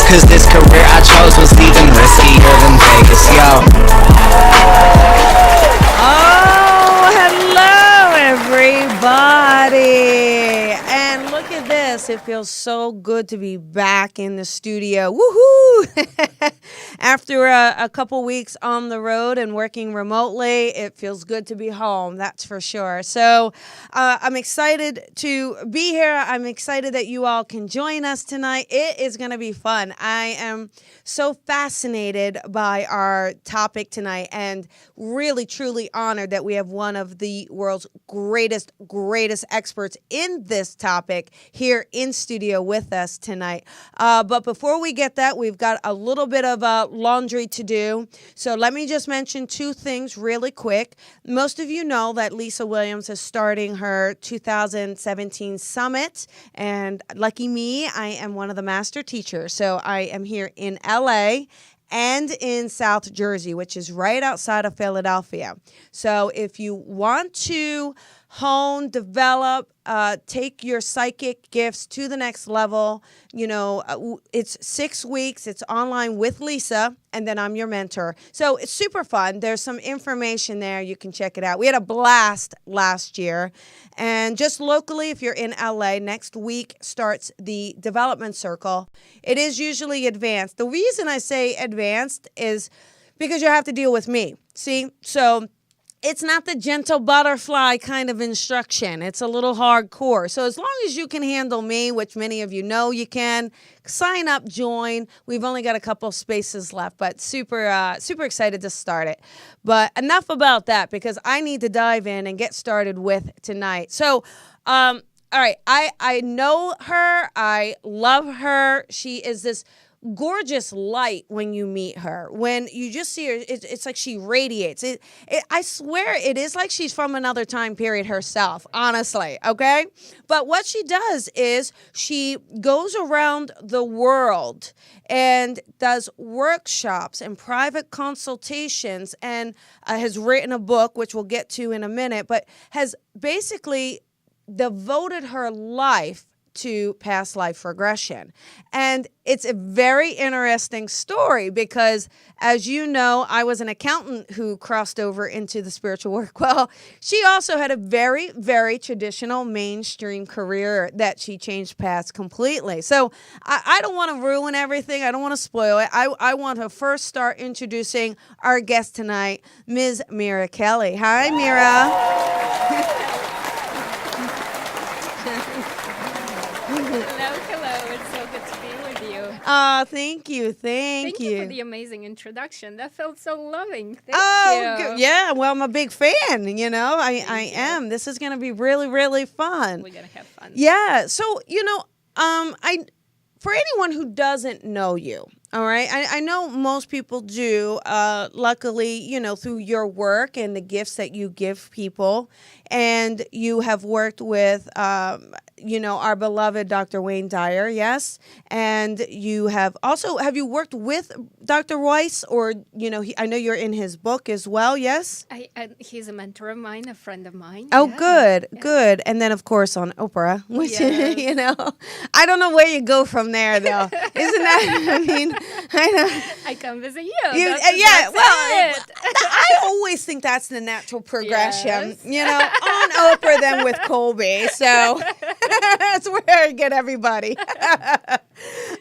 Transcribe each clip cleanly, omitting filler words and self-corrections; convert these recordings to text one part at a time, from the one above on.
cause this career I chose was even riskier than Vegas, yo. Oh, hello, everybody. And look at this. It feels so good to be back in the studio. Woohoo! After a couple weeks on the road and working remotely, it feels good to be home. That's for sure. So I'm excited to be here. I'm excited that you all can join us tonight. It is going to be fun. I am so fascinated by our topic tonight and really, truly honored that we have one of the world's greatest experts in this topic here in studio with us tonight. But before we get that, we've got a little bit of laundry to do. So let me just mention two things really quick. Most of you know that Lisa Williams is starting her 2017 summit. And lucky me, I am one of the master teachers. So I am here in LA and in South Jersey, which is right outside of Philadelphia. So if you want to hone, develop, take your psychic gifts to the next level, it's 6 weeks. It's online with Lisa, and then I'm your mentor. So it's super fun. There's some information there. You can check it out. We had a blast last year. And just locally, if you're in LA, next week starts the development circle. It is usually advanced. The reason I say advanced is because you have to deal with me. See? So it's not the gentle butterfly kind of instruction. It's a little hardcore. So as long as you can handle me, which many of you know you can, sign up, join. We've only got a couple spaces left, but super excited to start it. But enough about that, because I need to dive in and get started with tonight. So, all right, I know her. I love her. She is this gorgeous light when you meet her. When you just see her, it's like she radiates. I swear it is like she's from another time period herself, honestly, okay? But what she does is she goes around the world and does workshops and private consultations and has written a book, which we'll get to in a minute, but has basically devoted her life to past life regression. And it's a very interesting story because, as you know, I was an accountant who crossed over into the spiritual work. Well, she also had a very, very traditional mainstream career that she changed paths completely. So I don't want to ruin everything. I don't want to spoil it. I want to first start introducing our guest tonight, Ms. Mira Kelley. Hi, Mira. Hello. It's so good to be with you. Thank you. Thank you for the amazing introduction. That felt so loving. Thank you. Yeah. Well, I'm a big fan. I am. This is going to be really, really fun. We're going to have fun. Yeah. So, for anyone who doesn't know you, all right, I know most people do, luckily, through your work and the gifts that you give people. And you have worked with, our beloved Dr. Wayne Dyer, yes? And you have you worked with Dr. Weiss, or, I know you're in his book as well, yes? He's a mentor of mine, a friend of mine. Oh, yeah. Good. And then, of course, on Oprah, which, I don't know where you go from there, though. Isn't that, I know. I come visit you. I always think that's the natural progression, on Oprah than with Colby. So that's where I get everybody.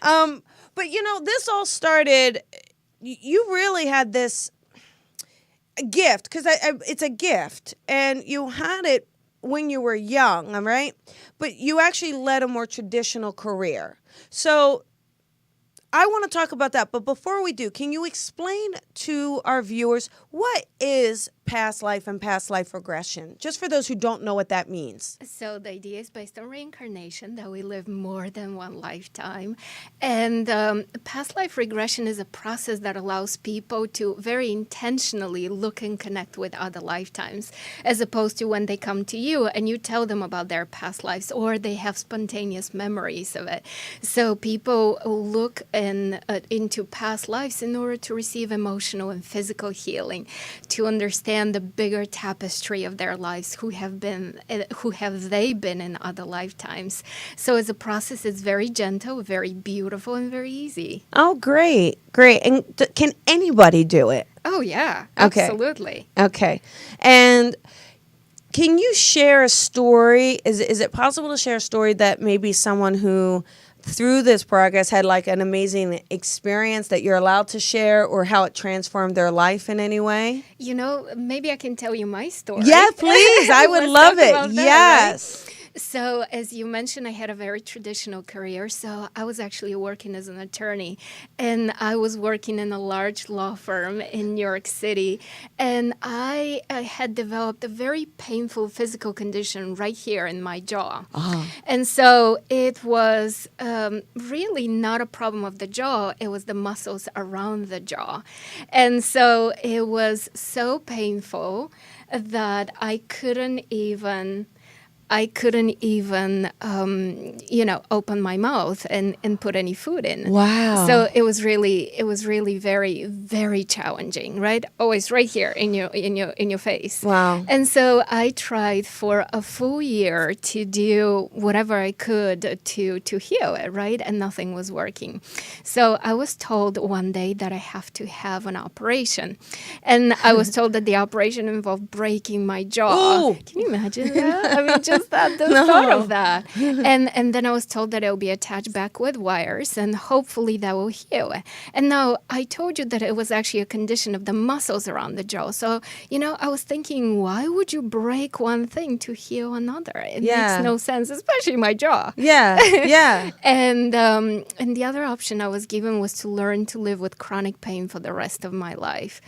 But, this all started, you really had this gift, because it's a gift, and you had it when you were young, all right? But you actually led a more traditional career. So I want to talk about that. But before we do, can you explain to our viewers what is past life and past life regression, just for those who don't know what that means? So the idea is based on reincarnation, that we live more than one lifetime. And past life regression is a process that allows people to very intentionally look and connect with other lifetimes, as opposed to when they come to you and you tell them about their past lives, or they have spontaneous memories of it. So people look into past lives in order to receive emotional and physical healing, to understand understand the bigger tapestry of their lives, who have they been in other lifetimes. So as a process, it's very gentle, very beautiful, and very easy. Oh, great. And can anybody do it? Oh, yeah, Okay. absolutely. Okay. And can you share a story? Is it possible to share a story that maybe someone who through this progress had like an amazing experience that you're allowed to share, or how it transformed their life in any way? You know, maybe I can tell you my story. Yeah, please. I would Let's love talk it. about that, Yes. right? So, as you mentioned, I had a very traditional career. So, I was actually working as an attorney, and I was working in a large law firm in New York City. And I had developed a very painful physical condition right here in my jaw. And so, it was really not a problem of the jaw, it was the muscles around the jaw. And so, it was so painful that I couldn't even open my mouth and put any food in. Wow. So it was really very, very challenging, right? Always right here in your face. Wow. And so I tried for a full year to do whatever I could to heal it, right? And nothing was working. So I was told one day that I have to have an operation. And I was told that the operation involved breaking my jaw. Ooh. Can you imagine that? I mean, just the thought of that. And then I was told that it will be attached back with wires, and hopefully that will heal. And now I told you that it was actually a condition of the muscles around the jaw. So, I was thinking, why would you break one thing to heal another? It makes no sense, especially my jaw. Yeah. Yeah. And the other option I was given was to learn to live with chronic pain for the rest of my life.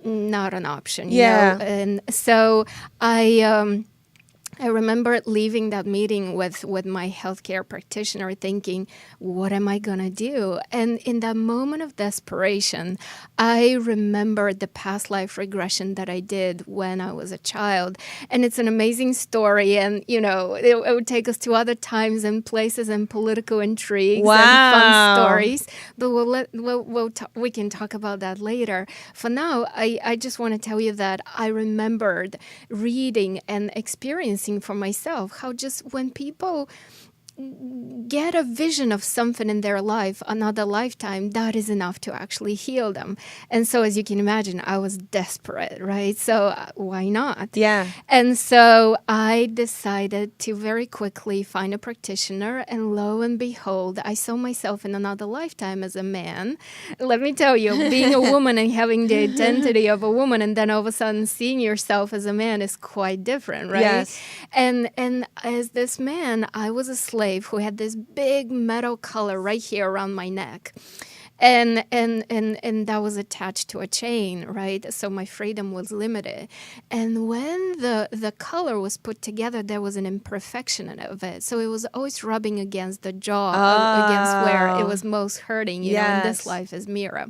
Not an option, you know? And so I remember leaving that meeting with my healthcare practitioner thinking, what am I going to do? And in that moment of desperation, I remembered the past life regression that I did when I was a child. And it's an amazing story. And, it would take us to other times and places and political intrigues and fun stories. But we can talk about that later. For now, I just want to tell you that I remembered reading and experiencing for myself how just when people get a vision of something in their life, another lifetime, that is enough to actually heal them. And so, as you can imagine, I was desperate, right? So why not? Yeah. And so I decided to very quickly find a practitioner, and lo and behold, I saw myself in another lifetime as a man. Let me tell you, being a woman and having the identity of a woman, and then all of a sudden seeing yourself as a man is quite different, right? Yes. And as this man, I was a slave who had this big metal collar right here around my neck. And that was attached to a chain, right? So my freedom was limited. And when the color was put together, there was an imperfection of it. So it was always rubbing against the jaw, against where it was most hurting, you know, in this life as Mira.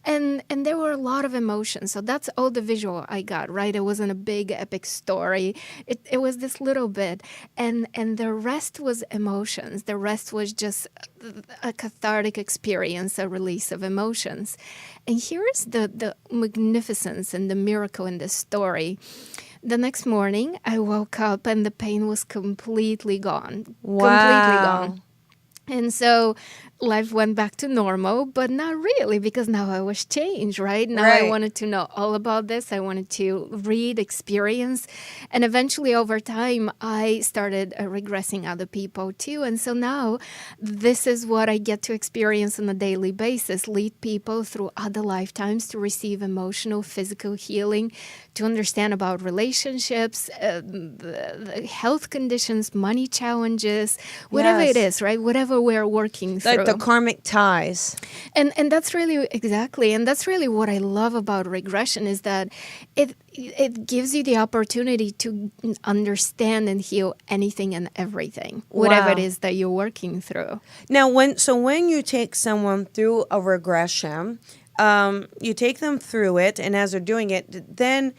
And there were a lot of emotions. So that's all the visual I got, right? It wasn't a big epic story. It was this little bit. And the rest was emotions. The rest was just a cathartic experience, a release of emotions. And here's the magnificence and the miracle in this story. The next morning, I woke up and the pain was completely gone. Wow. Completely gone. And so life went back to normal, but not really, because now I was changed, right? Now I wanted to know all about this. I wanted to read, experience. And eventually over time, I started regressing other people too. And so now this is what I get to experience on a daily basis, lead people through other lifetimes to receive emotional, physical healing, to understand about relationships, the health conditions, money challenges, whatever it is, right? Whatever we're working through. Like the karmic ties. And that's really, exactly, and that's really what I love about regression, is that it gives you the opportunity to understand and heal anything and everything, whatever it is that you're working through. Now, when you take someone through a regression, you take them through it, and as they're doing it, then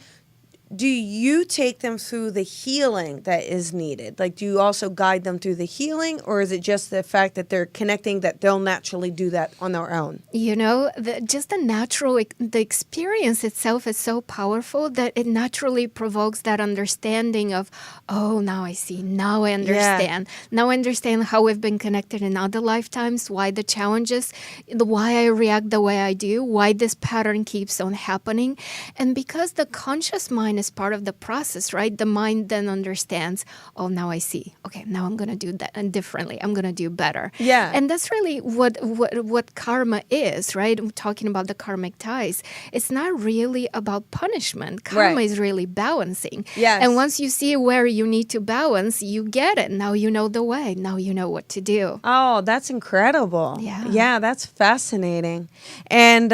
do you take them through the healing that is needed? Like, do you also guide them through the healing, or is it just the fact that they're connecting that they'll naturally do that on their own? You know, just the natural, the experience itself is so powerful that it naturally provokes that understanding of, oh, now I see, now I understand. Now I understand how we've been connected in other lifetimes, why the challenges, why I react the way I do, why this pattern keeps on happening. And because the conscious mind is part of the process, right? The mind then understands, oh, now I see. Okay, now I'm going to do that and differently. I'm going to do better. Yeah. And that's really what karma is, right? We're talking about the karmic ties. It's not really about punishment. Karma is really balancing. Yes. And once you see where you need to balance, you get it. Now you know the way. Now you know what to do. Oh, that's incredible. Yeah. That's fascinating. And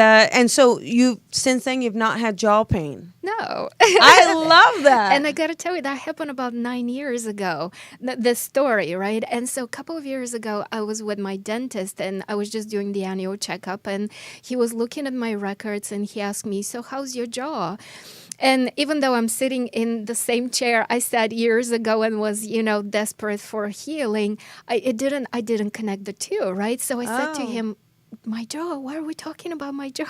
so since then you've not had jaw pain. No. I love that. And I got to tell you, that happened about 9 years ago, this story, right? And so a couple of years ago, I was with my dentist and I was just doing the annual checkup and he was looking at my records and he asked me, so how's your jaw? And even though I'm sitting in the same chair I sat years ago and was, desperate for healing, I didn't connect the two, right? So I said to him, my jaw, why are we talking about my jaw?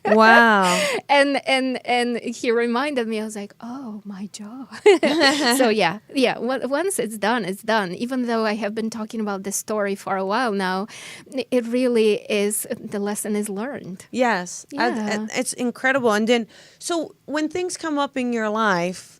Wow. And he reminded me, I was like, oh, my jaw. So yeah. Once it's done, it's done. Even though I have been talking about this story for a while now, it really is, the lesson is learned. Yes. Yeah. It's incredible. And then, so when things come up in your life,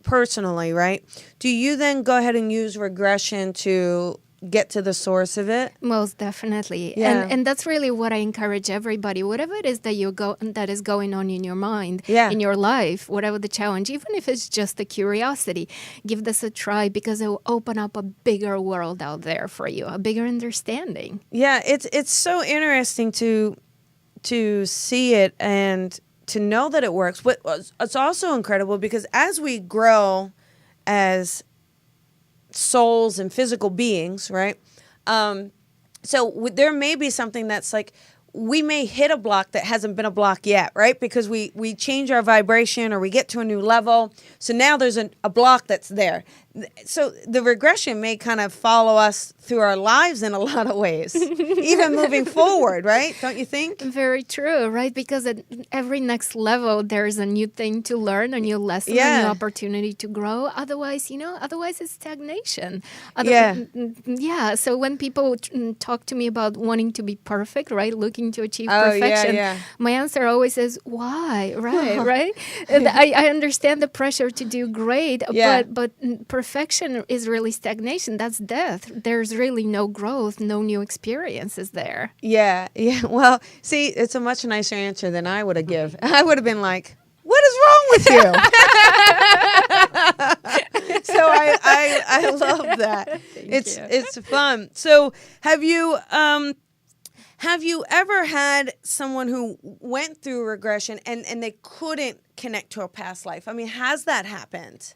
personally, right, do you then go ahead and use regression to get to the source of it? Most definitely. Yeah. And that's really what I encourage everybody, whatever it is that is going on in your mind, Yeah. in your life, whatever the challenge, even if it's just a curiosity, give this a try because it will open up a bigger world out there for you, a bigger understanding. Yeah, it's so interesting to see it and to know that it works. But it's also incredible because as we grow as souls and physical beings, right? So there may be something that's like, we may hit a block that hasn't been a block yet, right? Because we change our vibration or we get to a new level. So now there's a block that's there. So the regression may kind of follow us through our lives in a lot of ways, even moving forward, right? Don't you think? Very true, right? Because at every next level, there's a new thing to learn, a new lesson, Yeah. a new opportunity to grow. Otherwise, it's stagnation. Yeah. So when people talk to me about wanting to be perfect, right? Looking to achieve perfection, yeah. my answer always is, why? Right? And I understand the pressure to do great, Yeah. but perfection is really stagnation. That's death. There's really no growth, no new experiences there. Yeah. Well, see, it's a much nicer answer than I would have given. I would have been like, what is wrong with you? So I love that. It's fun. So have you ever had someone who went through regression and they couldn't connect to a past life? I mean, has that happened?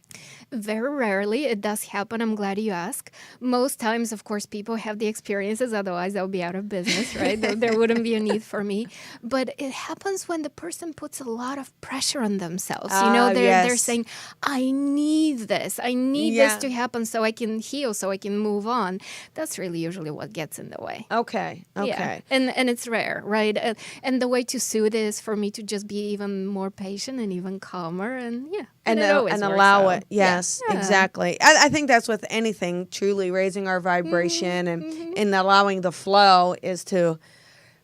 Very rarely. It does happen. I'm glad you asked. Most times, of course, people have the experiences. Otherwise, they'll be out of business, right? There wouldn't be a need for me. But it happens when the person puts a lot of pressure on themselves. They're saying, I need this. I need this to happen so I can heal, so I can move on. That's really usually what gets in the way. Okay. Yeah. And it's rare, right? And the way to soothe is for me to just be even more patient and even calmer. And it always works allow out. it. Yes, exactly. I think that's with anything, truly raising our vibration and allowing the flow is to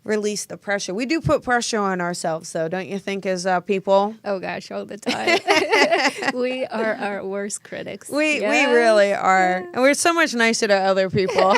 release the pressure. We do put pressure on ourselves, though, don't you think, as people? Oh, gosh, all the time. We are our worst critics. We really are. And we're so much nicer to other people.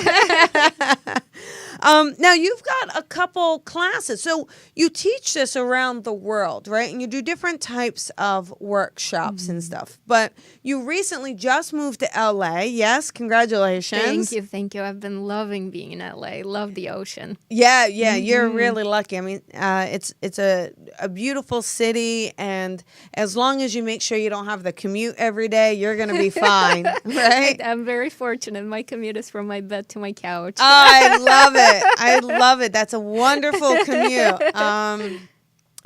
Now, you've got a couple classes. So you teach this around the world, right? And you do different types of workshops and stuff. But you recently just moved to LA. Yes, congratulations. Thank you. I've been loving being in LA. Love the ocean. Yeah, you're really lucky. I mean, it's a beautiful city, and as long as you make sure you don't have the commute every day, you're going to be fine, right? I'm very fortunate. My commute is from my bed to my couch. Oh, I love it. That's a wonderful commute.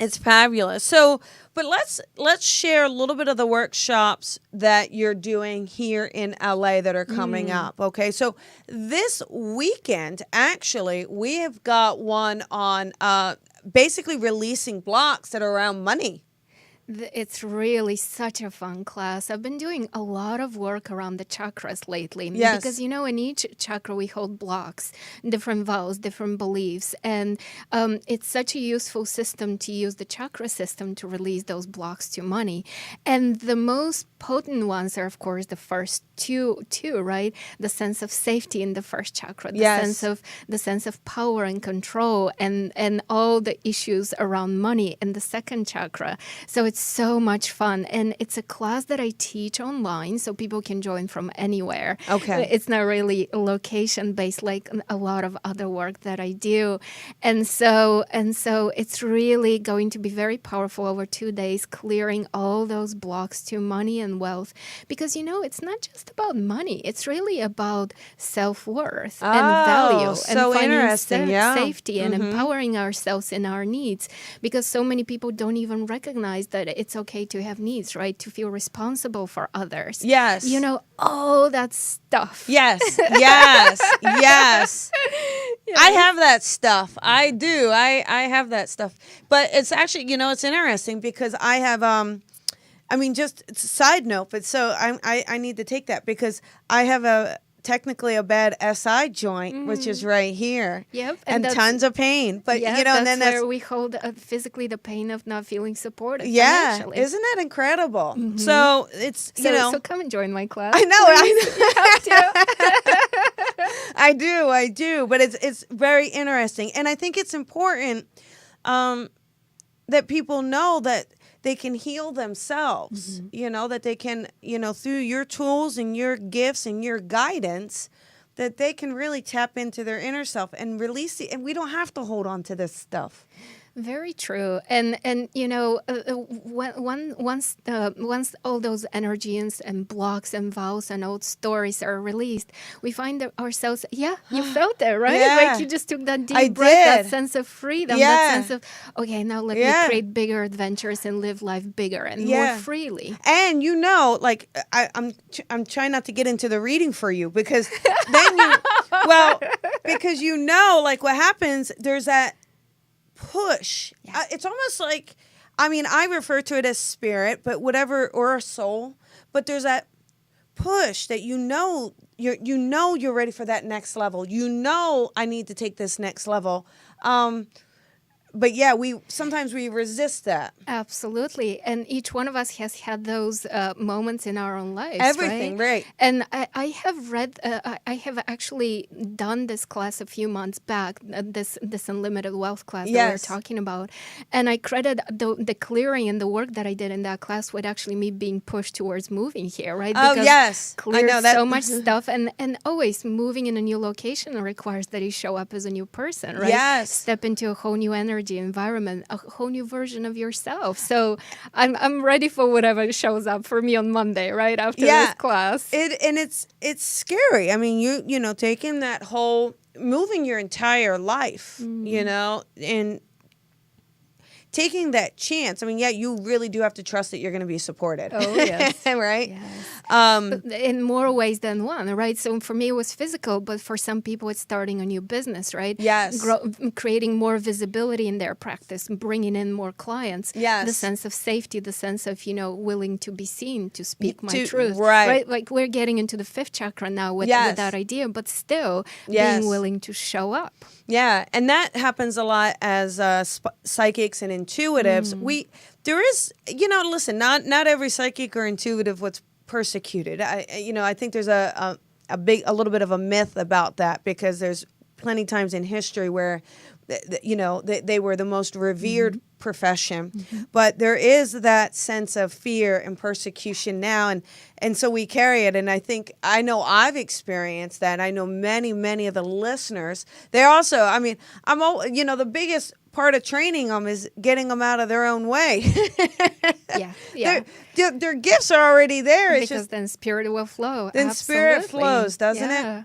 It's fabulous. So, but let's share a little bit of the workshops that you're doing here in LA that are coming up. Okay, so this weekend, actually, we have got one on basically releasing blocks that are around money. It's really such a fun class. I've been doing a lot of work around the chakras lately. Yes. Because, in each chakra we hold blocks, different vows, different beliefs. And it's such a useful system to use the chakra system to release those blocks to money. And the most potent ones are, of course, the first two, right? The sense of safety in the first chakra, the sense of power and control, and all the issues around money in the second chakra. So it's so much fun. And it's a class that I teach online, so people can join from anywhere. Okay. It's not really location-based like a lot of other work that I do. And so it's really going to be very powerful over 2 days, clearing all those blocks to money and wealth. Because, it's not just about money. It's really about self-worth and value and so finding interesting. safety and empowering ourselves in our needs. Because so many people don't even recognize that it's okay to have needs, right? To feel responsible for others. Yes. All that stuff. Yes. Yes. Yes. I have that stuff. I do. I have that stuff. But it's actually, it's interesting because I have, just it's a side note, but so I need to take that because I have technically a bad SI joint, which is right here. Yep. And tons of pain. But, yeah, and then that's where we hold physically the pain of not feeling supported. Yeah. Financially. Isn't that incredible? So it's, So come and join my class. I know. You have to. I do. But it's very interesting. And I think it's important that people know that they can heal themselves, that they can, through your tools and your gifts and your guidance, that they can really tap into their inner self and release it. And we don't have to hold on to this stuff. Very true, and once all those energies and blocks and vows and old stories are released, we find ourselves. Yeah, you felt that, right? Yeah. Like you just took that deep I breath, did. that sense of freedom, Yeah. that sense of now let me create bigger adventures and live life bigger and more freely. And I'm trying not to get into the reading for you because then because what happens. There's that push. Yeah. It's almost like, I refer to it as spirit, but whatever, or a soul. But there's that push that you're ready for that next level. I need to take this next level. But yeah, sometimes we resist that. Absolutely. And each one of us has had those moments in our own lives. Everything, right. And I have read, I have actually done this class a few months back, this Unlimited Wealth class that we were talking about. And I credit the clearing and the work that I did in that class with actually me being pushed towards moving here, right? Because cleared I know that. So much stuff. And always moving in a new location requires that you show up as a new person, right? Yes. Step into a whole new energy, environment, a whole new version of yourself. So I'm ready for whatever shows up for me on Monday, right after this class. It's scary. Taking that whole, moving your entire life, and taking that chance. You really do have to trust that you're going to be supported. Oh, yes. Right? Yes. In more ways than one, right? So for me, it was physical, but for some people, it's starting a new business, right? Yes. Creating more visibility in their practice, bringing in more clients. Yes. The sense of safety, the sense of, willing to be seen, to speak my truth. Right. Like we're getting into the fifth chakra now with that idea, but still being willing to show up. Yeah. And that happens a lot as psychics and intuitives. There is, listen, not every psychic or intuitive was persecuted. I think there's a little bit of a myth about that because there's plenty times in history where, they were the most revered profession, but there is that sense of fear and persecution now, and so we carry it. And I know I've experienced that. I know many of the listeners. They're also, the biggest part of training them is getting them out of their own way. Yeah. Their gifts are already there. It's because then spirit will flow. Then Absolutely. Spirit flows, doesn't it?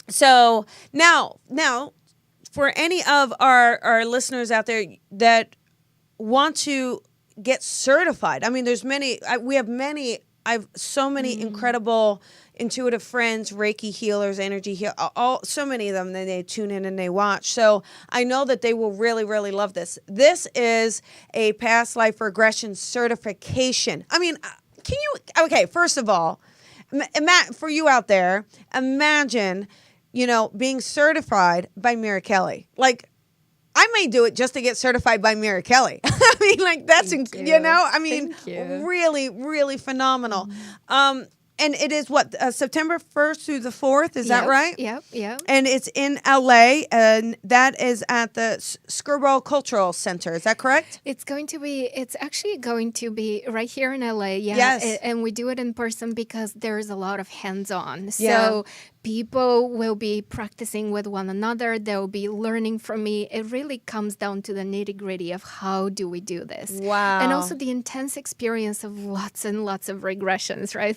So now, for any of our listeners out there that want to get certified. I mean, there's many. I've so many incredible intuitive friends, Reiki healers, energy heal, so many of them. They tune in and they watch. So I know that they will really, really love this. This is a past life regression certification. I mean, can you? Okay, first of all, for you out there, imagine, being certified by Mira Kelley. Like, I may do it just to get certified by Mira Kelley. I mean, like, that's, really, really phenomenal. And it is September 1st through the 4th. Is that right? Yep. And it's in LA, and that is at the Skirball Cultural Center. Is that correct? It's actually going to be right here in LA. Yeah. Yes. And we do it in person because there's a lot of hands-on. Yeah. So people will be practicing with one another. They'll be learning from me. It really comes down to the nitty-gritty of how do we do this. Wow. And also the intense experience of lots and lots of regressions, right?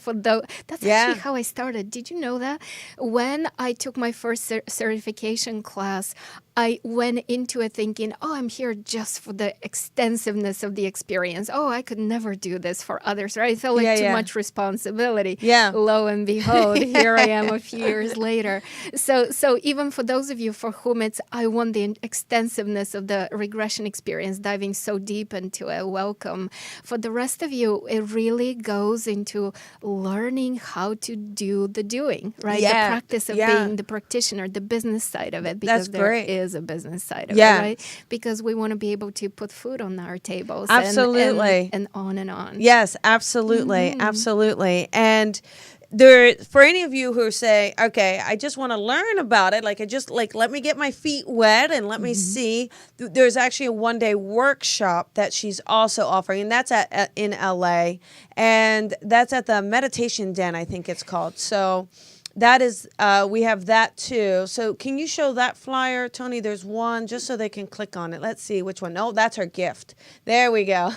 That's actually how I started. Did you know that? When I took my first certification class, I went into it thinking, I'm here just for the extensiveness of the experience. I could never do this for others, right? I felt like too much responsibility. Yeah. Lo and behold, here I am a few years later. So even for those of you for whom I want the extensiveness of the regression experience, diving so deep into it, welcome. For the rest of you, it really goes into learning how to do the doing, right? Yeah. The practice of being the practitioner, the business side of it, because That's great. there is a business side of it, right? Because we want to be able to put food on our tables. Absolutely. And on and on. Yes, absolutely. Absolutely. And for any of you who say, okay, I just want to learn about it, let me get my feet wet and let me see. There's actually a one-day workshop that she's also offering, and that's in LA, and that's at the Meditation Den, I think it's called. So that is, we have that too. So can you show that flyer, Tony? There's one, just so they can click on it. Let's see which one. Oh, that's her gift. There we go.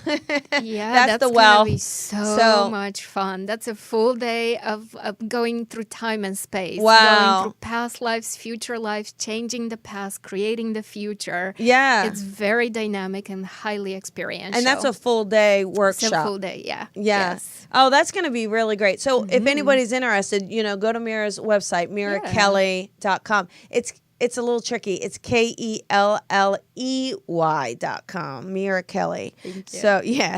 Yeah, that's the well. Gonna be so much fun. That's a full day of going through time and space. Wow. Going through past lives, future lives, changing the past, creating the future. Yeah. It's very dynamic and highly experiential. And that's a full day workshop. It's a full day, yeah. Yeah. Yes. Oh, that's going to be really great. So if anybody's interested, go to Mira's website, MiraKelley.com. It's a little tricky. It's KELLEY.com, Mira Kelley. Thank you. So, yeah.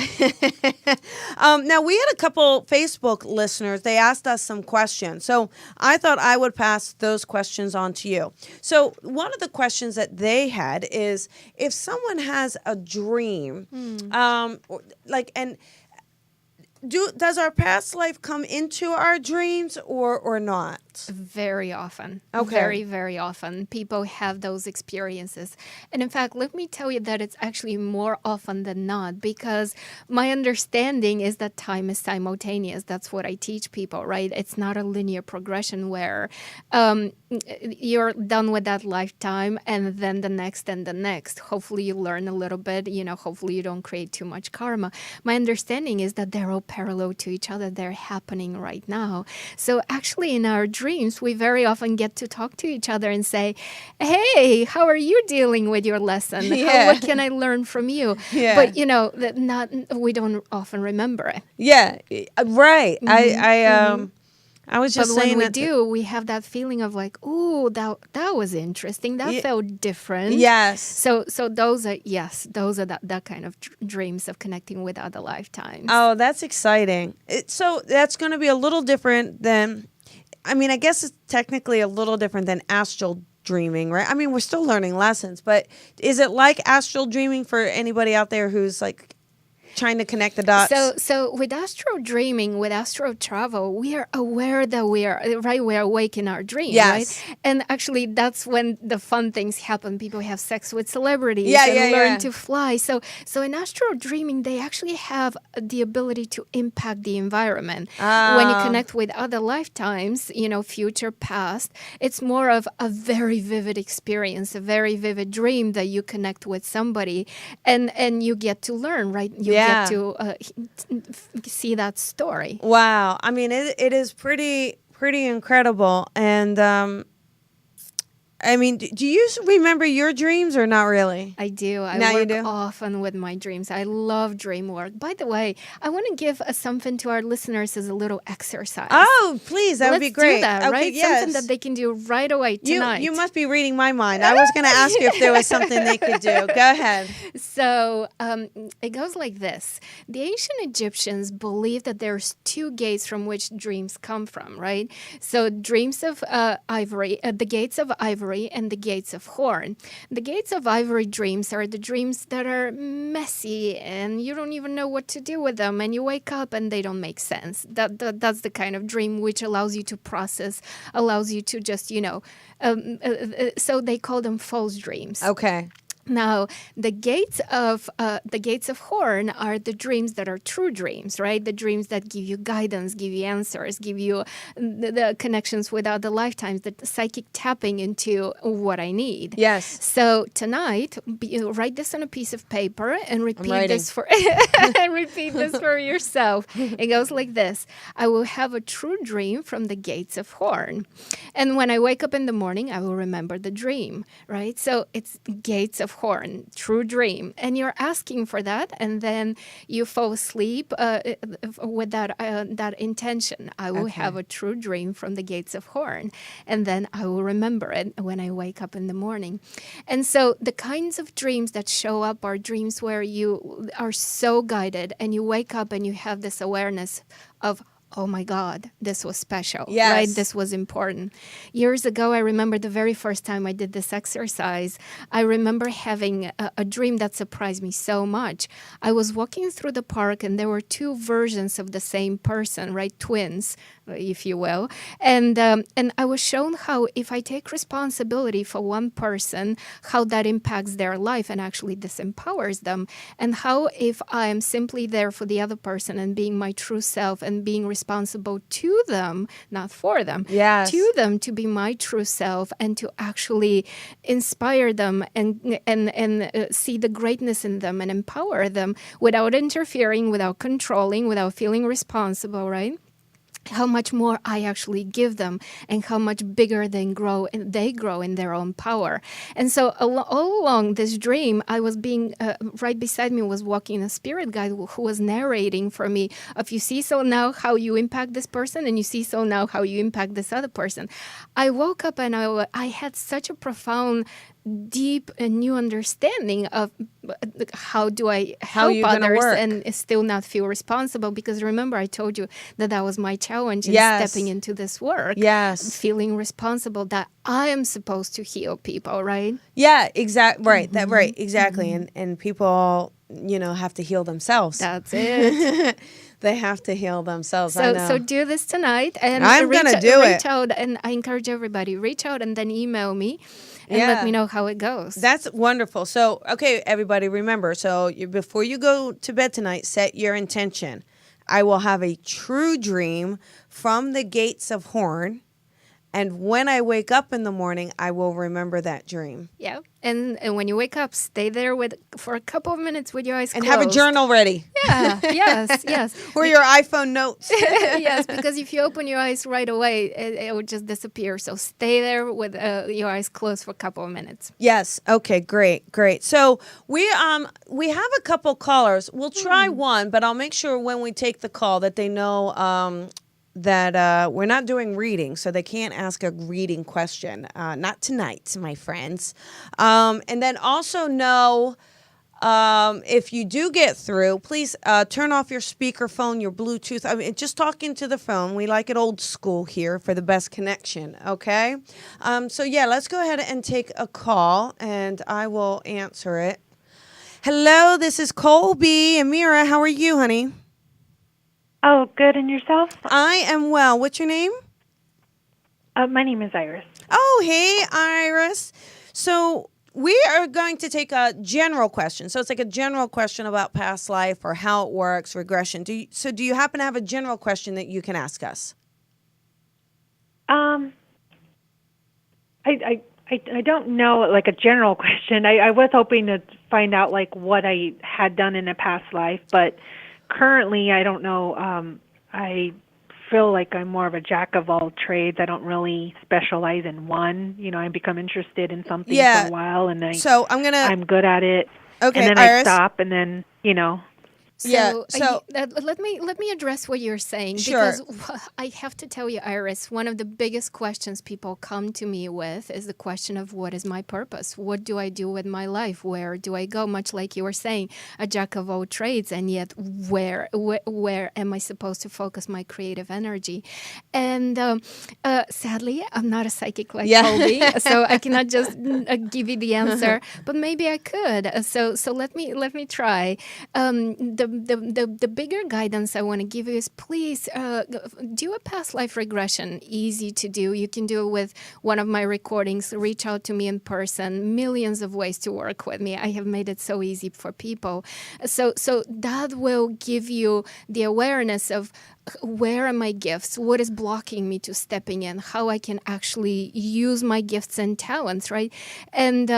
Now, we had a couple Facebook listeners. They asked us some questions. So I thought I would pass those questions on to you. So one of the questions that they had is, if someone has a dream, does our past life come into our dreams or not? Very often. Okay. Very, very often. People have those experiences. And in fact, let me tell you that it's actually more often than not, because my understanding is that time is simultaneous. That's what I teach people, right? It's not a linear progression where you're done with that lifetime and then the next and the next. Hopefully you learn a little bit, hopefully you don't create too much karma. My understanding is that they're all parallel to each other. They're happening right now. So actually in our dreams, we very often get to talk to each other and say, hey, how are you dealing with your lesson? What can I learn from you? Yeah. But, we don't often remember it. Yeah, right. I was just saying when we do, we have that feeling of like, ooh, that was interesting. That felt different. Yes. So those are that kind of dreams of connecting with other lifetimes. Oh, that's exciting. So that's going to be a little different than, I guess it's technically a little different than astral dreaming, right? We're still learning lessons, but is it like astral dreaming for anybody out there who's like trying to connect the dots? So with astral dreaming, with astral travel, we are aware that we're awake in our dream, right? And actually, that's when the fun things happen. People have sex with celebrities and learn to fly. So in astral dreaming, they actually have the ability to impact the environment. When you connect with other lifetimes, future, past, it's more of a very vivid experience, a very vivid dream that you connect with somebody, and you get to learn, right? You get to see that story. Wow. It is pretty incredible. And I mean, do you remember your dreams or not really? I do. Now I you work do? often with my dreams. I love dream work. By the way, I want to give something to our listeners as a little exercise. Oh, please, that would be Let's great. do that, Okay, right? yes. Something that they can do right away tonight. You must be reading my mind. I was going to ask you if there was something they could do. Go ahead. So it goes like this. The ancient Egyptians believed that there's two gates from which dreams come from, right? So dreams of ivory, the gates of ivory and the gates of horn. The gates of ivory dreams are the dreams that are messy and you don't even know what to do with them, and you wake up and they don't make sense. That's the kind of dream which allows you to process, allows you to just, so they call them false dreams. Okay. Now, the gates of horn are the dreams that are true dreams, right? The dreams that give you guidance, give you answers, give you the connections with other lifetimes, the psychic tapping into what I need. Yes. So tonight, write this on a piece of paper and repeat this for yourself. It goes like this: I will have a true dream from the gates of horn, and when I wake up in the morning, I will remember the dream. Right? So it's gates of horn, true dream, and you're asking for that, and then you fall asleep with that intention. I will have a true dream from the gates of horn, and then I will remember it when I wake up in the morning. And so the kinds of dreams that show up are dreams where you are so guided, and you wake up and you have this awareness of, oh my God, this was special, yes. Right? This was important. Years ago, I remember the very first time I did this exercise, I remember having a dream that surprised me so much. I was walking through the park and there were two versions of the same person, right? Twins, if you will. And I was shown how if I take responsibility for one person, how that impacts their life and actually disempowers them. And how if I am simply there for the other person and being my true self and being responsible to them, not for them, yes. to them to be my true self and to actually inspire them and see the greatness in them and empower them without interfering, without controlling, without feeling responsible, right? How much more I actually give them and how much bigger they grow in their own power. And so all along this dream, I was being, right beside me was walking a spirit guide who was narrating for me, if you see so now how you impact this person and you see so now how you impact this other person. I woke up and I had such a profound, deep and new understanding of how do I help others and still not feel responsible, because remember I told you that was my challenge in yes. stepping into this work, yes, feeling responsible that I am supposed to heal people, right? Yeah, exactly. Right, that right, exactly. And people, have to heal themselves. That's it. They have to heal themselves. So do this tonight, and I'm gonna do it. Reach out, and I encourage everybody, reach out and then email me. And let me know how it goes. That's wonderful. So, okay, everybody, remember, before you go to bed tonight, set your intention. I will have a true dream from the gates of horn, and when I wake up in the morning, I will remember that dream. Yeah, and when you wake up, stay there for a couple of minutes with your eyes closed. And have a journal ready. Yeah, yes. Or your iPhone notes. Yes, because if you open your eyes right away, it would just disappear. So stay there with your eyes closed for a couple of minutes. Yes. Okay, great. So we have a couple callers. We'll try one, but I'll make sure when we take the call that they know that we're not doing reading, so they can't ask a reading question. Not tonight, my friends. And then also know, if you do get through, please turn off your speakerphone, your Bluetooth. I mean, just talk into the phone. We like it old school here for the best connection, okay? Let's go ahead and take a call, and I will answer it. Hello, this is Colby and Mira. How are you, honey? Oh, good. And yourself? I am well. What's your name? My name is Iris. Oh, hey, Iris. So we are going to take a general question. So it's like a general question about past life or how it works, regression. Do you happen to have a general question that you can ask us? I don't know, like a general question. I was hoping to find out like what I had done in a past life, but currently I don't know. feel like I'm more of a jack of all trades. I don't really specialize in one. I become interested in something for a while, and So I'm good at it. Okay, and then Iris. I stop, and then So, So let me address what you're saying, Sure. because I have to tell you, Iris, one of the biggest questions people come to me with is the question of what is my purpose? What do I do with my life? Where do I go? Much like you were saying, a jack of all trades, and yet where am I supposed to focus my creative energy? And sadly, I'm not a psychic like Colby, so I cannot just give you the answer. But maybe I could. So let me try. The bigger guidance I want to give you is, please do a past life regression. Easy to do. You can do it with one of my recordings. Reach out to me in person. Millions of ways to work with me. I have made it so easy for people. So that will give you the awareness of where are my gifts? What is blocking me to stepping in? How I can actually use my gifts and talents, right? And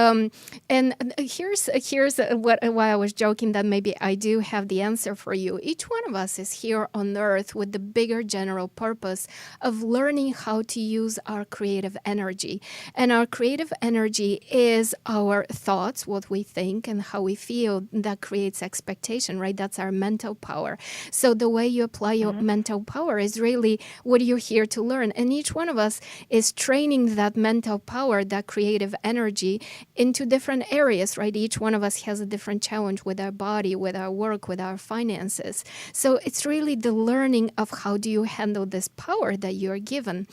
here's why I was joking that maybe I do have the answer for you. Each one of us is here on earth with the bigger general purpose of learning how to use our creative energy. And our creative energy is our thoughts, what we think and how we feel. That creates expectation, right? That's our mental power. So the way you apply your mental power is really what you're here to learn. And each one of us is training that mental power, that creative energy into different areas, right? Each one of us has a different challenge with our body, with our work, with our finances. So it's really the learning of how do you handle this power that you're given.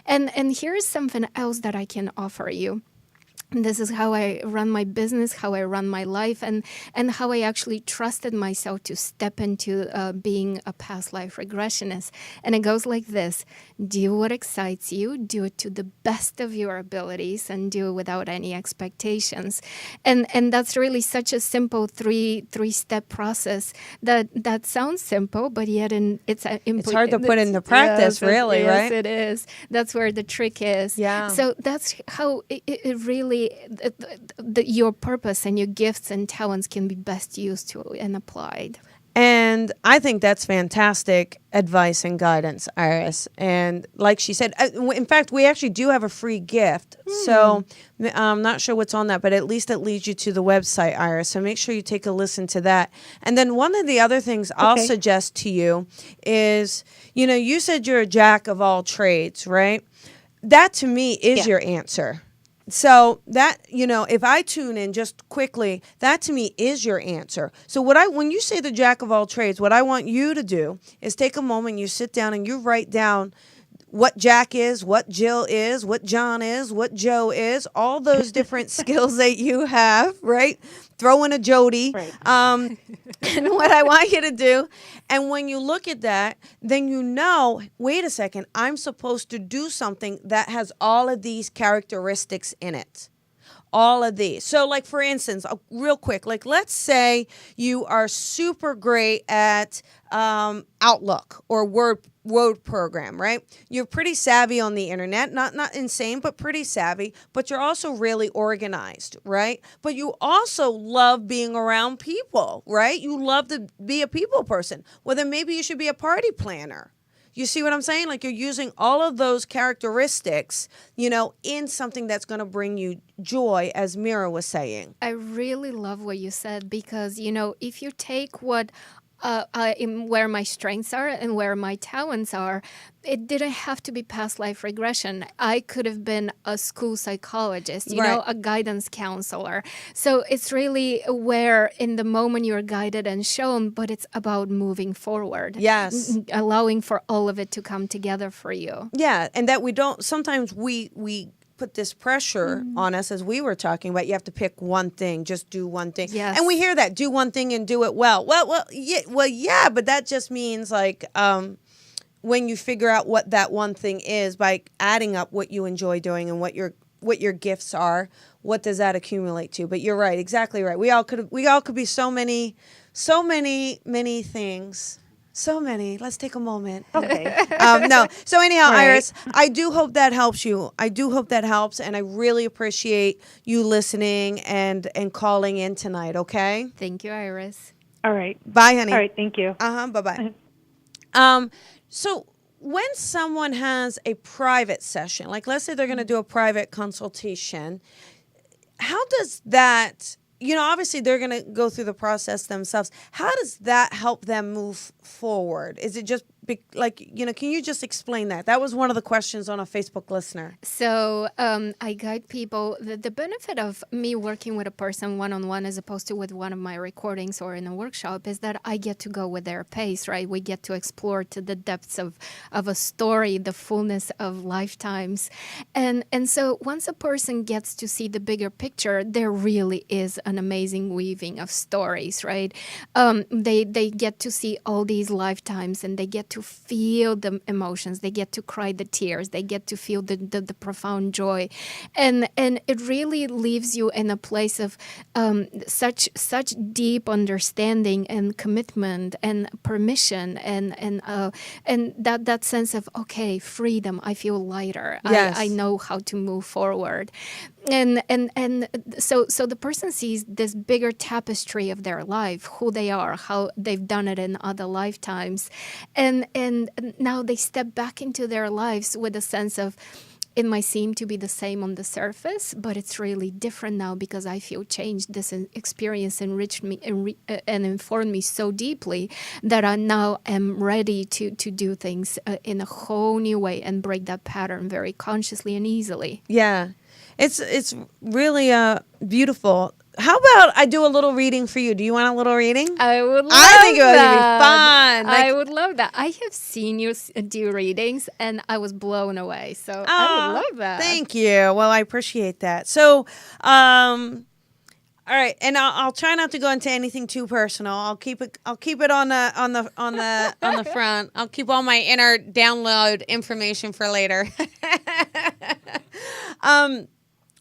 And here's something else that I can offer you. This is how I run my business, how I run my life, and how I actually trusted myself to step into being a past life regressionist. And it goes like this: do what excites you, do it to the best of your abilities, and do it without any expectations. And that's really such a simple three-step process that sounds simple, but yet it's hard to put into practice, really, right? Yes, it is. That's where the trick is. Yeah. So that's how it really, your purpose and your gifts and talents can be best used to and applied. And I think that's fantastic advice and guidance, Iris. And like she said, in fact, we actually do have a free gift. So I'm not sure what's on that, but at least it leads you to the website, Iris. So make sure you take a listen to that. And then one of the other things I'll suggest to you is, you said you're a jack of all trades, right? That to me is your answer. So that, if I tune in just quickly, that to me is your answer. So when you say the jack of all trades, what I want you to do is take a moment, you sit down and you write down what Jack is, what Jill is, what John is, what Joe is, all those different skills that you have, right? Throw in a Jody. Right. And what I want you to do, and when you look at that, then wait a second, I'm supposed to do something that has all of these characteristics in it. All of these. So like, for instance, real quick, like let's say you are super great at Outlook or Word program, right? You're pretty savvy on the internet, not insane, but pretty savvy, but you're also really organized, right? But you also love being around people, right? You love to be a people person. Well, then maybe you should be a party planner. You see what I'm saying? Like you're using all of those characteristics, in something that's going to bring you joy, as Mira was saying. I really love what you said, because, if you take what where my strengths are and where my talents are, it didn't have to be past life regression. I could have been a school psychologist, a guidance counselor. So it's really where in the moment you're guided and shown, but it's about moving forward. Yes. Allowing for all of it to come together for you. Yeah. And that sometimes we put this pressure on us, as we were talking about. You have to pick one thing, just do one thing. Yes. And we hear that, do one thing and do it well. Yeah, but that just means like when you figure out what that one thing is by adding up what you enjoy doing and what your gifts are, what does that accumulate to? But you're right, exactly right. We all could be so many things. So many. Let's take a moment. Okay. No. So anyhow, Right. Iris, I do hope that helps you. I do hope that helps, and I really appreciate you listening and calling in tonight. Okay. Thank you, Iris. All right. Bye, honey. All right. Thank you. Bye bye. So when someone has a private session, like let's say they're going to do a private consultation, how does that, obviously they're going to go through the process themselves. How does that help them move forward? Is it just can you just explain that? That was one of the questions on a Facebook listener. So I guide people. The benefit of me working with a person one-on-one as opposed to with one of my recordings or in a workshop is that I get to go with their pace, right? We get to explore to the depths of a story, the fullness of lifetimes. And so once a person gets to see the bigger picture, there really is an amazing weaving of stories, right? They get to see all these lifetimes and they get to feel the emotions, they get to cry the tears, they get to feel the profound joy, and it really leaves you in a place of such deep understanding and commitment and permission and that sense of freedom. I feel lighter. Yes. I know how to move forward. And so the person sees this bigger tapestry of their life, who they are, how they've done it in other lifetimes, and now they step back into their lives with a sense of, it might seem to be the same on the surface, but it's really different now because I feel changed. This experience enriched me and informed me so deeply that I now am ready to do things in a whole new way and break that pattern very consciously and easily. Yeah. It's really beautiful. How about I do a little reading for you? Do you want a little reading? I would love I think it would that. be fun. I would love that. I have seen you do readings, and I was blown away. So I would love that. Thank you. Well, I appreciate that. So, all right, and I'll try not to go into anything too personal. I'll keep it on the front. I'll keep all my inner download information for later.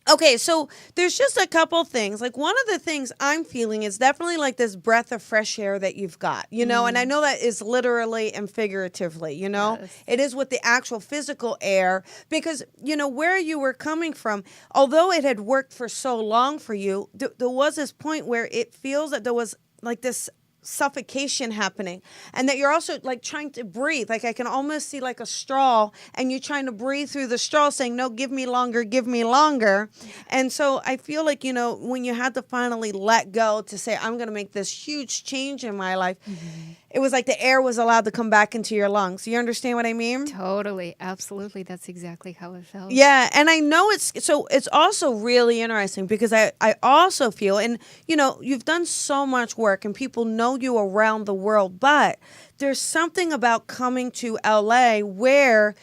Okay, so there's just a couple things. Like one of the things I'm feeling is definitely like this breath of fresh air that you've got, and I know that is literally and figuratively, Yes. It is with the actual physical air because, where you were coming from, although it had worked for so long for you, there was this point where it feels that there was like this suffocation happening and that you're also like trying to breathe. Like I can almost see like a straw and you're trying to breathe through the straw saying, no, give me longer, give me longer. And so I feel like, when you had to finally let go to say, I'm going to make this huge change in my life, it was like the air was allowed to come back into your lungs. You understand what I mean? Totally. Absolutely. That's exactly how it felt. Yeah. And I know it's also really interesting because I also feel, and you've done so much work and people know you around the world, but there's something about coming to LA where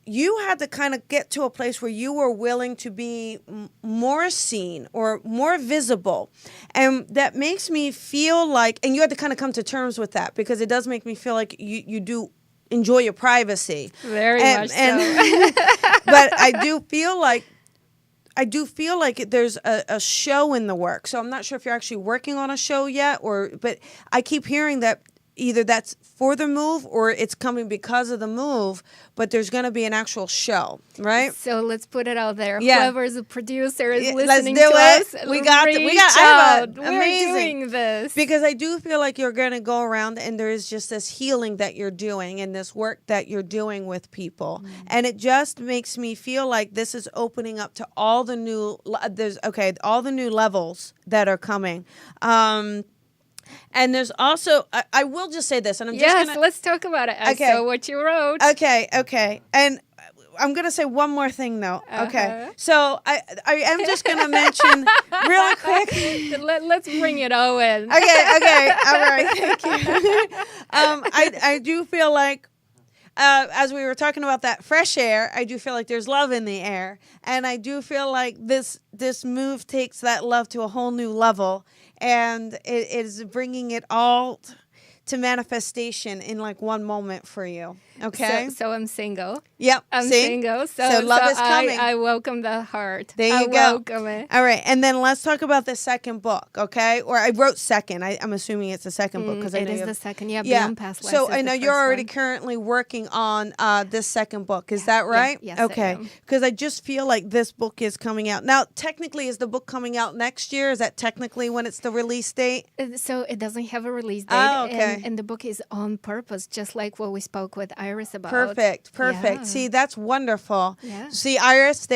you had to kind of get to a place where you were willing to be more seen or more visible. And that makes me feel like, and you had to kind of come to terms with that because it does make me feel like you do enjoy your privacy. Very much so. But I do feel like there's a show in the work. So I'm not sure if you're actually working on a show yet, but I keep hearing that either that's for the move or it's coming because of the move, but there's going to be an actual show, right? So let's put it out there. Yeah. Whoever's a producer is Let's listening do to it. us. We got reach I have out. We're amazing. doing this. Because I do feel like you're going to go around and there is just this healing that you're doing and this work that you're doing with people. And it just makes me feel like this is opening up to all the new levels that are coming. And there's also, I will just say this, and I'm just Yes, gonna, let's talk about it. Okay. So what you wrote. Okay. And I'm going to say one more thing, though. Okay. So I am just going to mention really quick. Let's bring it all in. Okay. All right. Thank you. I do feel like, as we were talking about that fresh air, I do feel like there's love in the air. And I do feel like this move takes that love to a whole new level. And it is bringing it all to manifestation in like one moment for you. Okay. So I'm single. Yep. I'm single. So love is coming. I welcome the heart. There you go. Welcome it. All right. And then let's talk about the second book. Okay. Or I wrote second. I'm assuming it's the second book because it is the second. Yeah. Beyond Past Lives. So I know you're already currently working on this second book. Is that right? Yes. Okay. Because I just feel like this book is coming out. Now, technically, is the book coming out next year? Is that technically when it's the release date? So it doesn't have a release date. Oh, okay. And the book is on purpose, just like what we spoke with Iris about. Perfect. Yeah. See, that's wonderful. Yeah. See, Iris,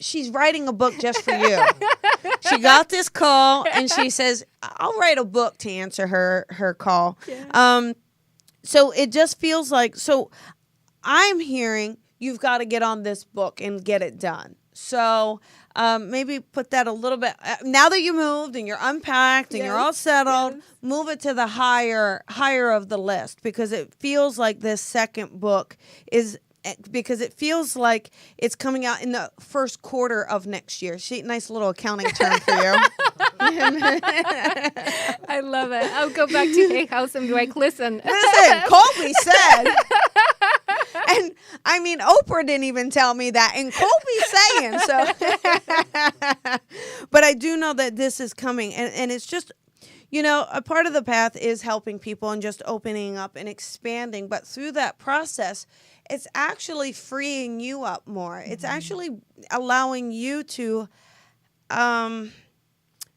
she's writing a book just for you. She got this call, and she says, "I'll write a book to answer her call." Yeah. So it just feels like, so I'm hearing you've got to get on this book and get it done. So maybe put that a little bit, now that you moved and you're unpacked and you're all settled, move it to the higher of the list, because it feels like this second book is, because it feels like it's coming out in the first quarter of next year. Nice little accounting term for you. I love it. I'll go back to Hay House and be like, listen, Colby said. And I mean, Oprah didn't even tell me that, and Colby's saying so. But I do know that this is coming, and it's just, a part of the path is helping people and just opening up and expanding. But through that process, it's actually freeing you up more. It's actually allowing you to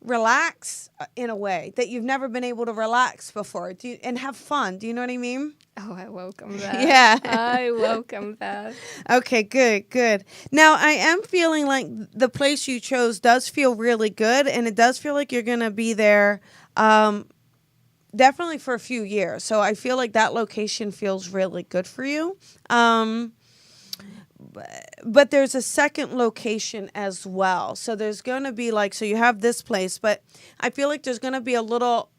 relax in a way that you've never been able to relax before, and have fun. Do you know what I mean? oh, I welcome that. Yeah. I welcome that. Okay, good. Now, I am feeling like the place you chose does feel really good, and it does feel like you're going to be there definitely for a few years. So I feel like that location feels really good for you. But there's a second location as well. So there's going to be so you have this place, but I feel like there's going to be a little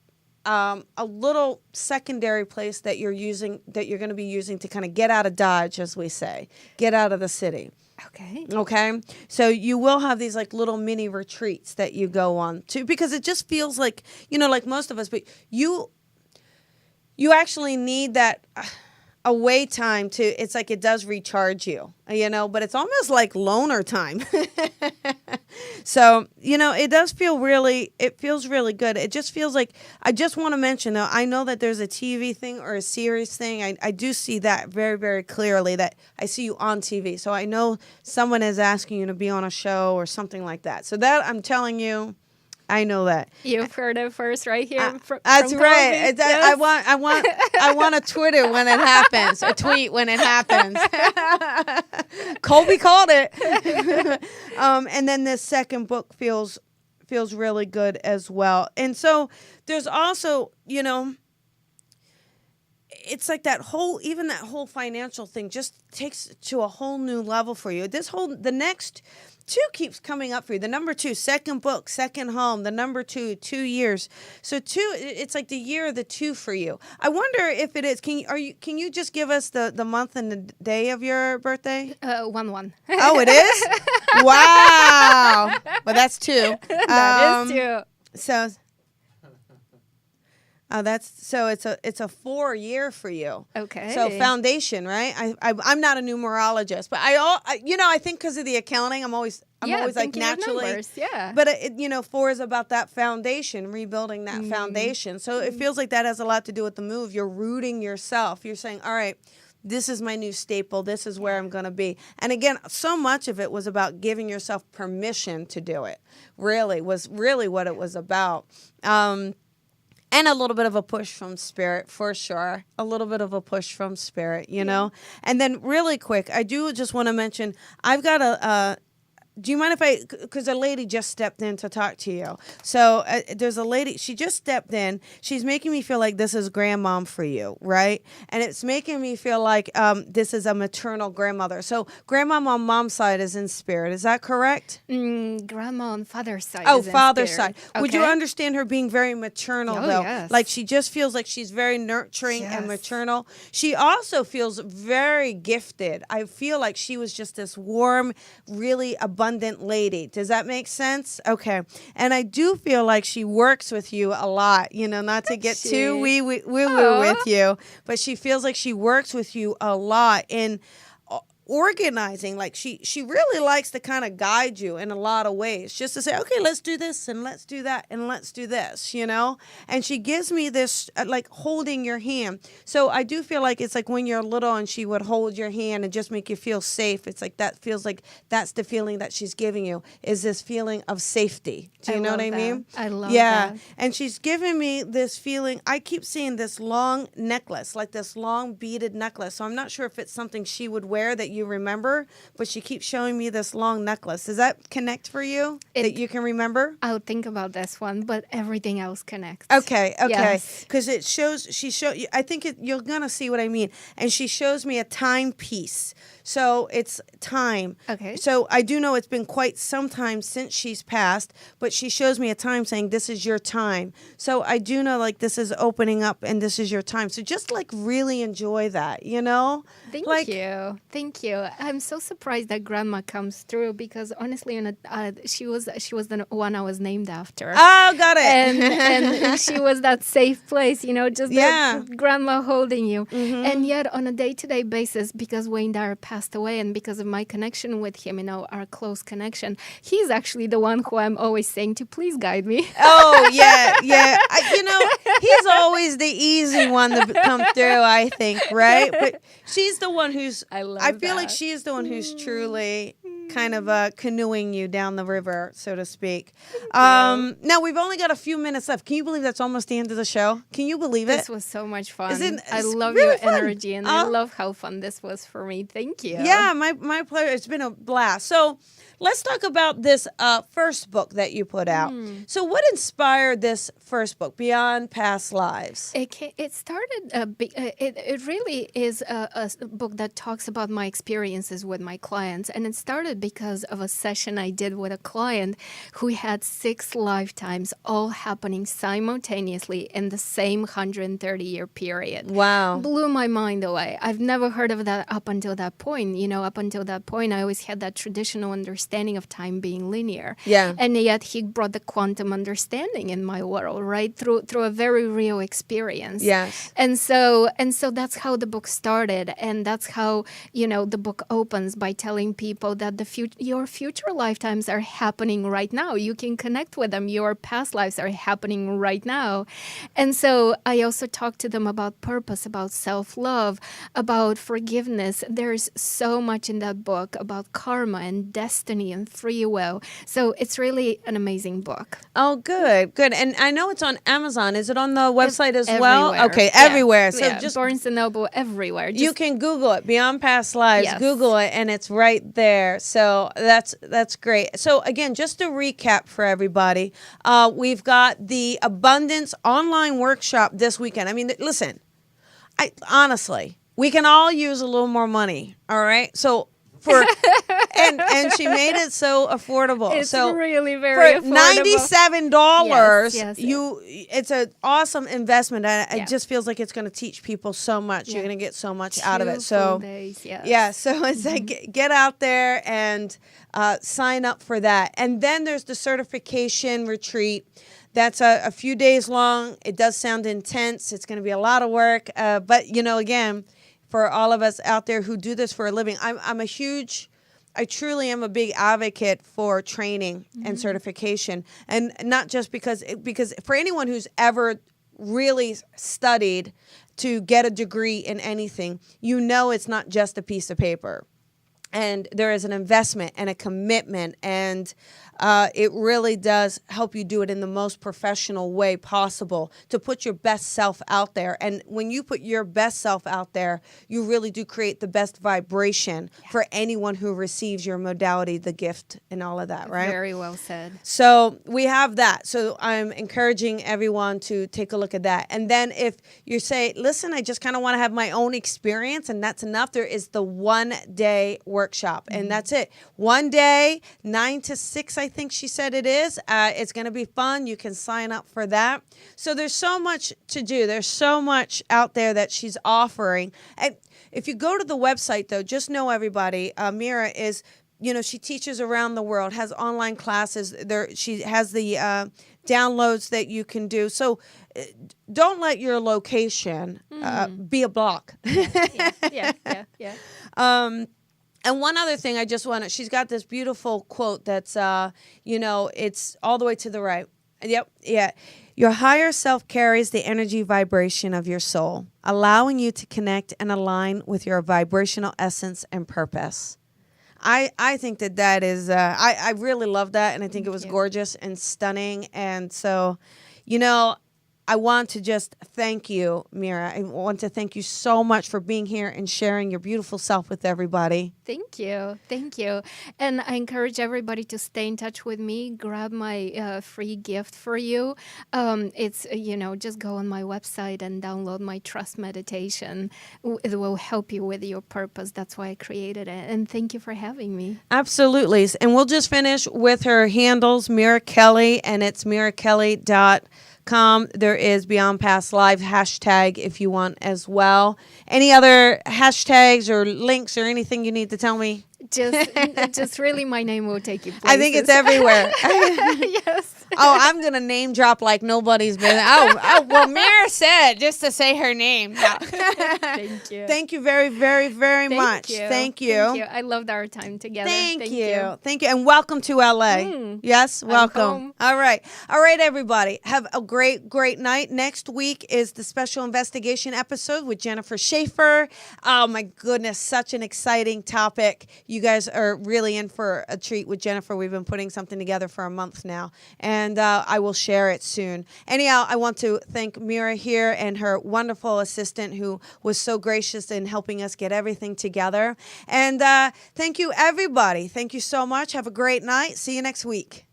secondary place that you're going to be using to kind of get out of Dodge, as we say, get out of the city. Okay. So you will have these little mini retreats that you go on to, because it just feels like, like most of us, but you actually need that away time to, it's like it does recharge you, but it's almost like loner time. So, it does feel it feels really good. It just feels like, I just want to mention though, I know that there's a TV thing or a series thing. I do see that very, very clearly, that I see you on TV. So I know someone is asking you to be on a show or something like that. So that, I'm telling you, I know that. You've heard it first right here. That's from right. Colby. Yes. I want a Twitter when it happens, a tweet when it happens. Colby called it. And then this second book feels really good as well. And so there's also, it's like that whole financial thing just takes to a whole new level for you. The next two keeps coming up for you. The number 2, second book, second home. The number 2, 2 years. So 2, it's like the year of the 2 for you. I wonder if it is. Can you just give us the month and the day of your birthday? 1/1. Oh, it is? Wow. Well, that's 2. That is 2. So. It's a 4 year for you. Okay. So foundation, right? I'm not a numerologist, but I think because of the accounting, I'm always like naturally. Numbers, yeah. But 4 is about that foundation, rebuilding that foundation. So it feels like that has a lot to do with the move. You're rooting yourself. You're saying, all right, this is my new staple. This is where I'm going to be. And again, so much of it was about giving yourself permission to do it. Was really what it was about. And a little bit of a push from spirit, for sure. A little bit of a push from spirit, know. And then really quick, I do just want to mention, I've got do you mind if because a lady just stepped in to talk to you. So there's a lady, she just stepped in. She's making me feel like this is grandmom for you, right? And it's making me feel like this is a maternal grandmother. So grandmom on mom's side is in spirit. Is that correct? Grandma on father's side Oh, is in father's spirit. side. Would you understand her being very maternal, though? Yes. Like she just feels like she's very nurturing and maternal. She also feels very gifted. I feel like she was just this warm, really abundant lady. Does that make sense? Okay. And I do feel like she works with you a lot, not to get too woo-woo with you, but she feels like she works with you a lot. And organizing. Like she really likes to kind of guide you in a lot of ways, just to say, okay, let's do this and let's do that and let's do this, and she gives me this like holding your hand. So I do feel like it's like when you're little and she would hold your hand and just make you feel safe. It's like that feels like that's the feeling that she's giving you, is this feeling of safety. Do you know what I mean? I love that. And she's giving me this feeling. I keep seeing this long necklace, like this long beaded necklace. So I'm not sure if it's something she would wear that you remember, but she keeps showing me this long necklace. Does that connect for you, that you can remember? I'll think about this one, but everything else connects. Okay. Yes. Because I think you're going to see what I mean. And she shows me a timepiece. So it's time. Okay. So I do know it's been quite some time since she's passed, but she shows me a time saying, this is your time. So I do know like this is opening up and this is your time. So just like really enjoy that, Thank you. Thank you. I'm so surprised that Grandma comes through, because honestly, she was the one I was named after. Oh, got it. And she was that safe place, just the Grandma holding you. Mm-hmm. And yet on a day-to-day basis, because Wayne Dyer passed away and because of my connection with him, our close connection, he's actually the one who I'm always saying to please guide me. Oh, yeah. He's always the easy one to come through, I think, right? But she's the one who's, I feel like she's the one who's truly kind of canoeing you down the river, so to speak. Now, we've only got a few minutes left. Can you believe that's almost the end of the show? Can you believe it? This was so much fun. I It's love really your fun. energy, and I love how fun this was for me. Thank you. Yeah, my pleasure. It's been a blast. So let's talk about this first book that you put out. So what inspired this first book, Beyond Past Lives? It started, it really is a book that talks about my experiences with my clients. And it started because of a session I did with a client who had 6 lifetimes all happening simultaneously in the same 130-year period. Wow. Blew my mind away. I've never heard of that up until that point. Up until that point, I always had that traditional understanding of time being linear. Yeah. And yet he brought the quantum understanding in my world, right? Through a very real experience. Yes. And so that's how the book started. And that's how, the book opens by telling people that your future lifetimes are happening right now. You can connect with them. Your past lives are happening right now. And so I also talk to them about purpose, about self-love, about forgiveness. There's so much in that book about karma and destiny and free will. So it's really an amazing book. Oh, good. And I know it's on Amazon. Is it on the website as well? Everywhere. Okay, Yeah. everywhere. So Yeah, just Barnes & Noble, everywhere. you can Google it, Beyond Past Lives. Yes. Google it, and it's right there. So that's great. So again, just to recap for everybody, we've got the Abundance online workshop this weekend. I mean, listen, honestly, we can all use a little more money. All right, so. And she made it so affordable. It's so really very for affordable. $97, Yes. it's an awesome investment. And it just feels like it's going to teach people so much. You're going to get so much out of it. 2 So full days, yes. yeah, so it's like get out there and sign up for that. And then there's the certification retreat. That's a few days long. It does sound intense. It's going to be a lot of work. But, again, for all of us out there who do this for a living, I truly am a big advocate for training and certification. And not just because for anyone who's ever really studied to get a degree in anything, it's not just a piece of paper. And there is an investment and a commitment, and it really does help you do it in the most professional way possible to put your best self out there. And when you put your best self out there, you really do create the best vibration for anyone who receives your modality, the gift, and all of that, right? Very well said. So we have that. So I'm encouraging everyone to take a look at that. And then if you say, listen, I just kind of want to have my own experience, and that's enough, there is the 1-day workshop. And that's it. 1 day, 9 to 6, I think she said it is. It's going to be fun. You can sign up for that. So there's so much to do. There's so much out there that she's offering. And if you go to the website, though, just know, everybody, Mira is, she teaches around the world, has online classes. She has the downloads that you can do. So don't let your location be a block. Yeah. And one other thing I just want to, she's got this beautiful quote that's, it's all the way to the right. Yep. Yeah. Your higher self carries the energy vibration of your soul, allowing you to connect and align with your vibrational essence and purpose. I think that is, I really love that. And I think it was gorgeous and stunning. And so, I want to just thank you, Mira. I want to thank you so much for being here and sharing your beautiful self with everybody. Thank you. Thank you. And I encourage everybody to stay in touch with me. Grab my free gift for you. It's, just go on my website and download my trust meditation. It will help you with your purpose. That's why I created it. And thank you for having me. Absolutely. And we'll just finish with her handles, Mira Kelley, and it's mirakelly.com. There is Beyond Past Lives hashtag if you want as well. Any other hashtags or links or anything you need to tell me? Just really my name will take you places. I think it's everywhere. Yes. Oh, I'm going to name drop like nobody's been. Well, Mira said just to say her name. No. Thank you. Thank you very, very, very much. Thank you. I loved our time together. Thank you. Thank you. And welcome to LA. Yes, welcome. All right, everybody. Have a great, great night. Next week is the special investigation episode with Jennifer Schaefer. Oh, my goodness. Such an exciting topic. You guys are really in for a treat with Jennifer. We've been putting something together for a month now. And I will share it soon. Anyhow, I want to thank Mira here and her wonderful assistant who was so gracious in helping us get everything together. And thank you, everybody. Thank you so much. Have a great night. See you next week.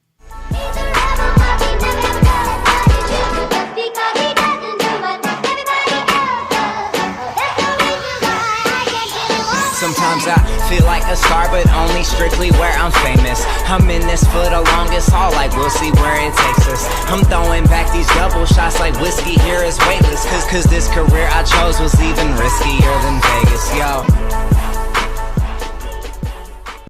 Sometimes I feel like a star, but only strictly where I'm famous. I'm in this for the longest haul, like we'll see where it takes us. I'm throwing back these double shots like whiskey here is weightless. Cause this career I chose was even riskier than Vegas, yo.